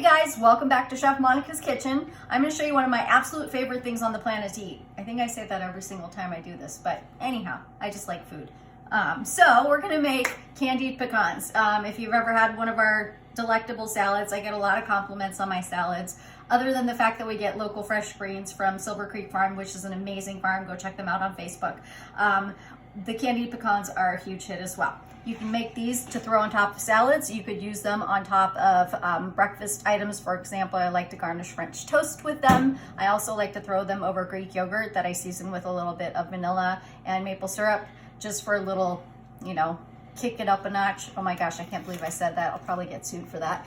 Hey guys, welcome back to Chef Monica's Kitchen. I'm going to show you one of my absolute favorite things on the planet to eat. I think I say that every single time I do this, but anyhow, I just like food. So we're going to make candied pecans. If you've ever had one of our delectable salads, I get a lot of compliments on my salads. Other than the fact that we get local fresh greens from Silver Creek Farm, which is an amazing farm. Go check them out on Facebook. The candied pecans are a huge hit as well. You can make these to throw on top of salads. You could use them on top of breakfast items. For example, I like to garnish French toast with them. I also like to throw them over Greek yogurt that I season with a little bit of vanilla and maple syrup, just for a little, you know, kick it up a notch. Oh my gosh, I can't believe I said that. I'll probably get sued for that.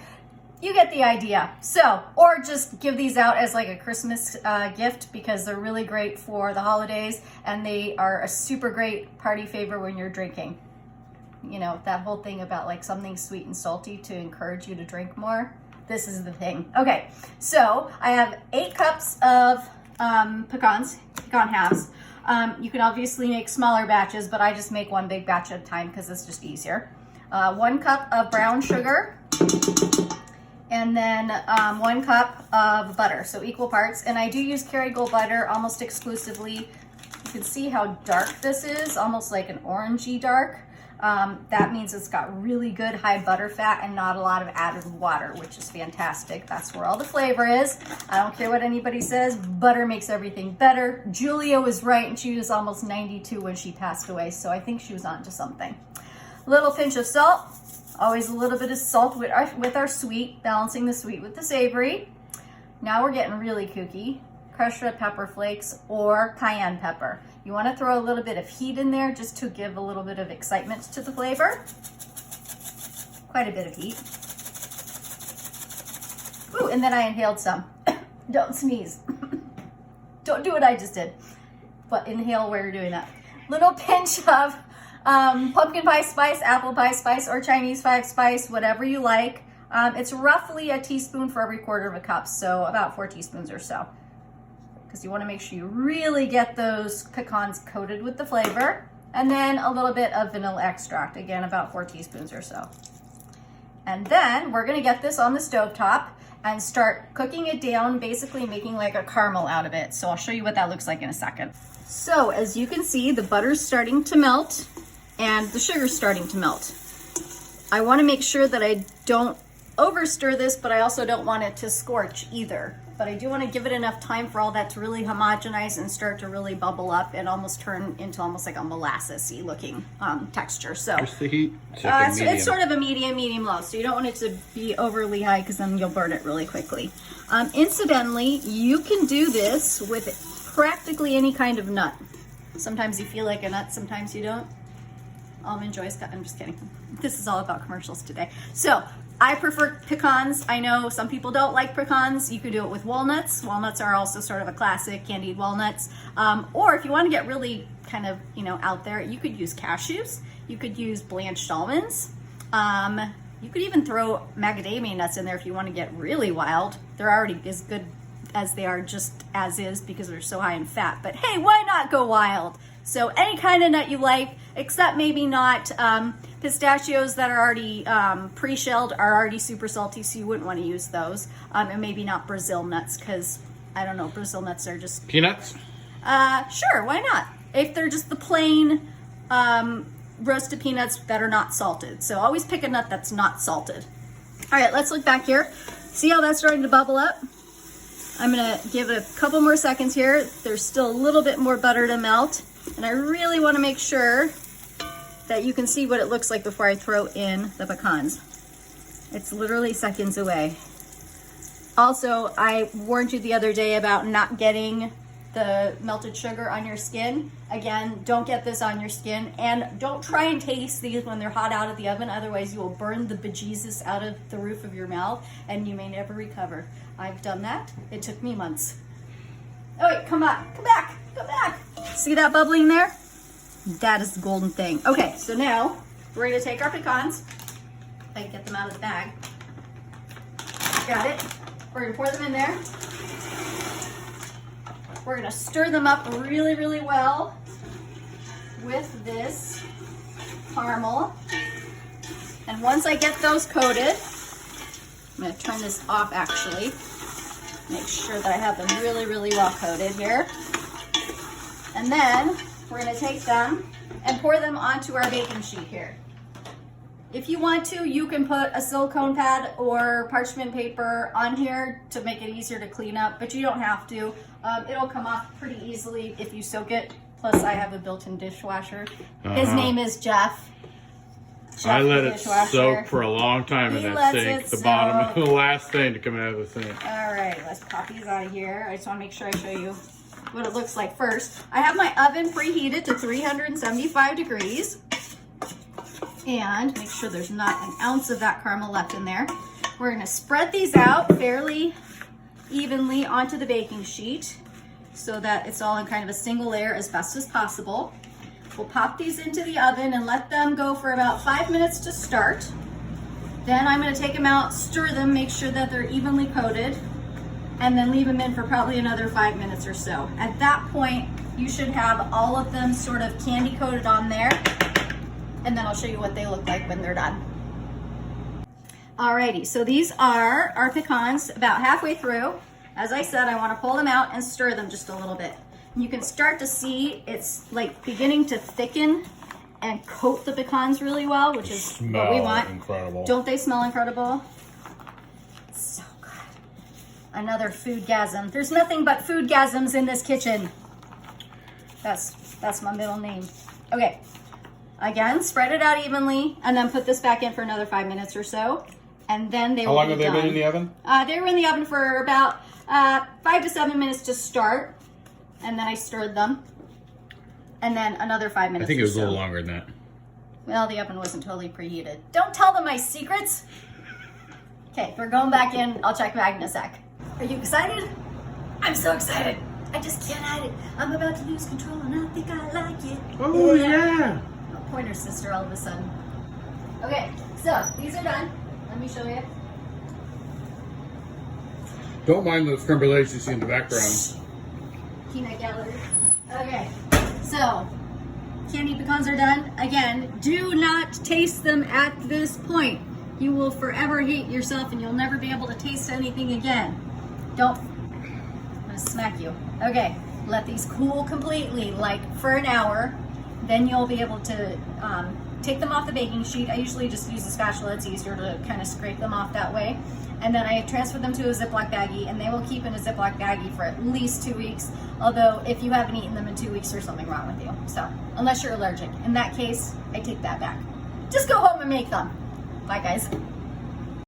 You get the idea. So, or just give these out as like a Christmas gift, because they're really great for the holidays and they are a super great party favor when you're drinking. You know, that whole thing about like something sweet and salty to encourage you to drink more. This is the thing. Okay, so I have 8 cups of pecan halves. You can obviously make smaller batches, but I just make one big batch at a time because it's just easier. 1 cup of brown sugar, and then 1 cup of butter, so equal parts. And I do use Kerrygold butter almost exclusively. You can see how dark this is, almost like an orangey dark. That means it's got really good high butter fat and not a lot of added water, which is fantastic. That's where all the flavor is. I don't care what anybody says, butter makes everything better. Julia was right, and she was almost 92 when she passed away, so I think she was onto something. A little pinch of salt, always a little bit of salt with our sweet, balancing the sweet with the savory. Now we're getting really kooky. Crushed red pepper flakes or cayenne pepper. You want to throw a little bit of heat in there just to give a little bit of excitement to the flavor. Quite a bit of heat. Ooh, and then I inhaled some. Don't sneeze. Don't do what I just did, but inhale where you're doing that. Little pinch of pumpkin pie spice, apple pie spice, or Chinese spice, whatever you like. It's roughly a teaspoon for every 1/4 of a cup, so about 4 teaspoons or so. Because you want to make sure you really get those pecans coated with the flavor. And then a little bit of vanilla extract, again about 4 teaspoons or so. And then we're going to get this on the stovetop and start cooking it down, basically making like a caramel out of it. So I'll show you what that looks like in a second. So as you can see, the butter's starting to melt and the sugar's starting to melt. I want to make sure that I don't over stir this, but I also don't want it to scorch either. But I do want to give it enough time for all that to really homogenize and start to really bubble up and almost turn into almost like a molasses-y looking texture. So what's the heat? It's sort of a medium low. So you don't want it to be overly high because then you'll burn it really quickly. Incidentally, you can do this with practically any kind of nut. Sometimes you feel like a nut, sometimes you don't. Almond Joy's got, I'm just kidding. This is all about commercials today. So I prefer pecans. I know some people don't like pecans. You could do it with walnuts. Walnuts are also sort of a classic, candied walnuts. Or if you want to get really kind of, you know, out there, you could use cashews. You could use blanched almonds. You could even throw macadamia nuts in there if you want to get really wild. They're already as good as they are just as is because they're so high in fat. But hey, why not go wild? So any kind of nut you like, except maybe not pistachios that are already pre-shelled are already super salty, so you wouldn't want to use those. And maybe not Brazil nuts, because I don't know, Brazil nuts are just... Peanuts? Sure, why not? If they're just the plain roasted peanuts that are not salted. So always pick a nut that's not salted. All right, let's look back here. See how that's starting to bubble up? I'm gonna give it a couple more seconds here. There's still a little bit more butter to melt. And I really want to make sure that you can see what it looks like before I throw in the pecans. It's literally seconds away. Also, I warned you the other day about not getting the melted sugar on your skin. Again, don't get this on your skin, and don't try and taste these when they're hot out of the oven, otherwise you will burn the bejesus out of the roof of your mouth and you may never recover. I've done that. It took me months. Oh wait, come back, come back, come back. See that bubbling there? That is the golden thing. Okay, so now we're gonna take our pecans. If I can get them out of the bag. Got it. We're gonna pour them in there. We're gonna stir them up really, really well with this caramel. And once I get those coated, I'm I'm gonna turn this off actually. Make sure that I have them really, really well coated here. And then we're gonna take them and pour them onto our baking sheet here. If you want to, you can put a silicone pad or parchment paper on here to make it easier to clean up, but you don't have to. It'll come off pretty easily if you soak it. Plus I have a built-in dishwasher. His name is Jeff. I let it soak for a long time in that sink. The bottom, the last thing to come out of the sink. All right, let's pop these out of here. I just want to make sure I show you what it looks like first. I have my oven preheated to 375 degrees. And make sure there's not an ounce of that caramel left in there. We're gonna spread these out fairly evenly onto the baking sheet so that it's all in kind of a single layer as best as possible. We'll pop these into the oven and let them go for about 5 minutes to start. Then I'm gonna take them out, stir them, make sure that they're evenly coated, and then leave them in for probably another 5 minutes or so. At that point, you should have all of them sort of candy coated on there, and then I'll show you what they look like when they're done. Alrighty, so these are our pecans about halfway through. As I said, I wanna pull them out and stir them just a little bit. You can start to see it's like beginning to thicken and coat the pecans really well, which is what we want. Incredible. Don't they smell incredible? So good. Another foodgasm. There's nothing but foodgasms in this kitchen. That's my middle name. Okay, again, spread it out evenly and then put this back in for another 5 minutes or so. And then they will be done. How long have they been in the oven? They were in the oven for about 5 to 7 minutes to start. And then I stirred them. And then another 5 minutes. I think it was a little longer than that. Well, the oven wasn't totally preheated. Don't tell them my secrets. Okay, we're going back in. I'll check back in a sec. Are you excited? I'm so excited. I just can't hide it. I'm about to lose control and I think I like it. Oh, yeah. A pointer sister all of a sudden. Okay, so these are done. Let me show you. Don't mind those creme brulees you see in the background. Peanut gallery. Okay, so candied pecans are done. Again, do not taste them at this point. You will forever hate yourself and you'll never be able to taste anything again. Don't. I'm gonna smack you. Okay, let these cool completely, like for an hour. Then you'll be able to take them off the baking sheet. I usually just use a spatula. It's easier to kind of scrape them off that way. And then I transfer them to a Ziploc baggie, and they will keep in a Ziploc baggie for at least 2 weeks. Although if you haven't eaten them in 2 weeks, there's something wrong with you. So unless you're allergic, in that case, I take that back. Just go home and make them. Bye, guys.